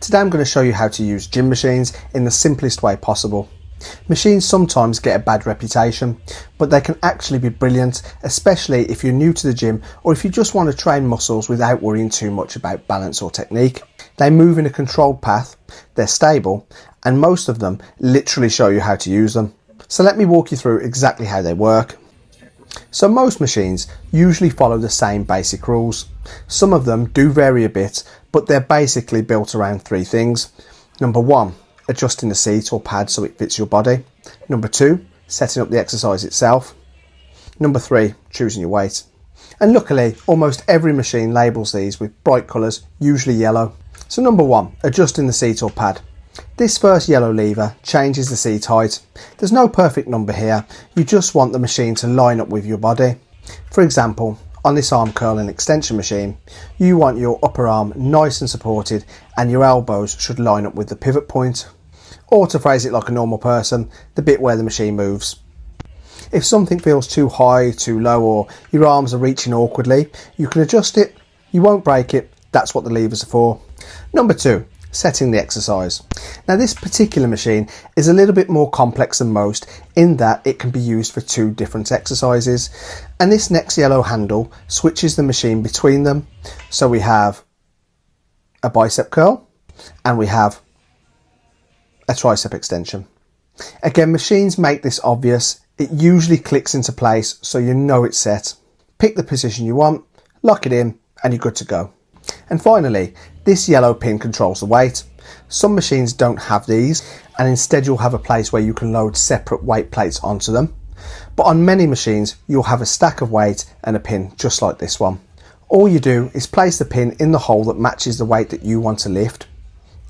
Today I'm going to show you how to use gym machines in the simplest way possible. Machines sometimes get a bad reputation, but they can actually be brilliant, especially if you're new to the gym or if you just want to train muscles without worrying too much about balance or technique. They move in a controlled path, they're stable, and most of them literally show you how to use them. So let me walk you through exactly how they work. So most machines usually follow the same basic rules. Some of them do vary a bit, but they're basically built around three things. Number one, adjusting the seat or pad so it fits your body. Number two, setting up the exercise itself. Number three, choosing your weight. And luckily, almost every machine labels these with bright colours, usually yellow. So number one, adjusting the seat or pad. This first yellow lever changes the seat height. There's no perfect number here, you just want the machine to line up with your body. For example, on this arm curl and extension machine, you want your upper arm nice and supported and your elbows should line up with the pivot point. Or to phrase it like a normal person, the bit where the machine moves. If something feels too high, too low, or your arms are reaching awkwardly, you can adjust it. You won't break it, that's what the levers are for. Number two, setting the exercise. Now this particular machine is a little bit more complex than most in that it can be used for two different exercises, and this next yellow handle switches the machine between them. So we have a bicep curl and we have a tricep extension. Again, machines make this obvious. It usually clicks into place so you know it's set. Pick the position you want, lock it in, and you're good to go. And finally, this yellow pin controls the weight. Some machines don't have these, and instead you'll have a place where you can load separate weight plates onto them. But on many machines, you'll have a stack of weight and a pin just like this one. All you do is place the pin in the hole that matches the weight that you want to lift.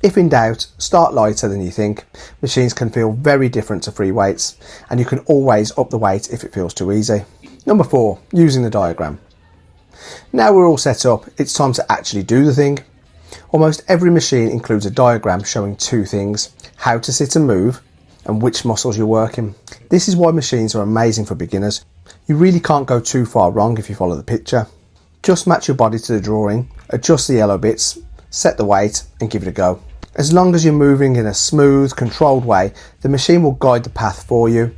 If in doubt, start lighter than you think. Machines can feel very different to free weights, and you can always up the weight if it feels too easy. Number four, using the diagram. Now we're all set up, it's time to actually do the thing. Almost every machine includes a diagram showing two things: how to sit and move and which muscles you're working. This is why machines are amazing for beginners. You really can't go too far wrong if you follow the picture. Just match your body to the drawing, adjust the yellow bits, set the weight and give it a go. As long as you're moving in a smooth, controlled way, the machine will guide the path for you.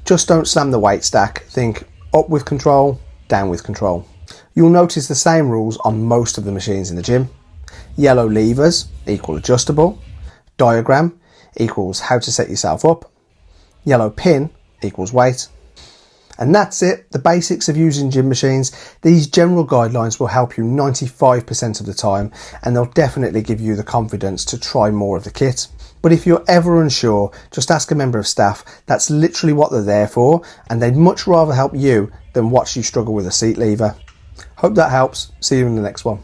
Just don't slam the weight stack, think up with control, down with control. You'll notice the same rules on most of the machines in the gym. Yellow levers equal adjustable, diagram equals how to set yourself up, yellow pin equals weight. And that's it, the basics of using gym machines. These general guidelines will help you 95% of the time, and they'll definitely give you the confidence to try more of the kit. But if you're ever unsure, just ask a member of staff. That's literally what they're there for, and they'd much rather help you than watch you struggle with a seat lever. Hope that helps. See you in the next one.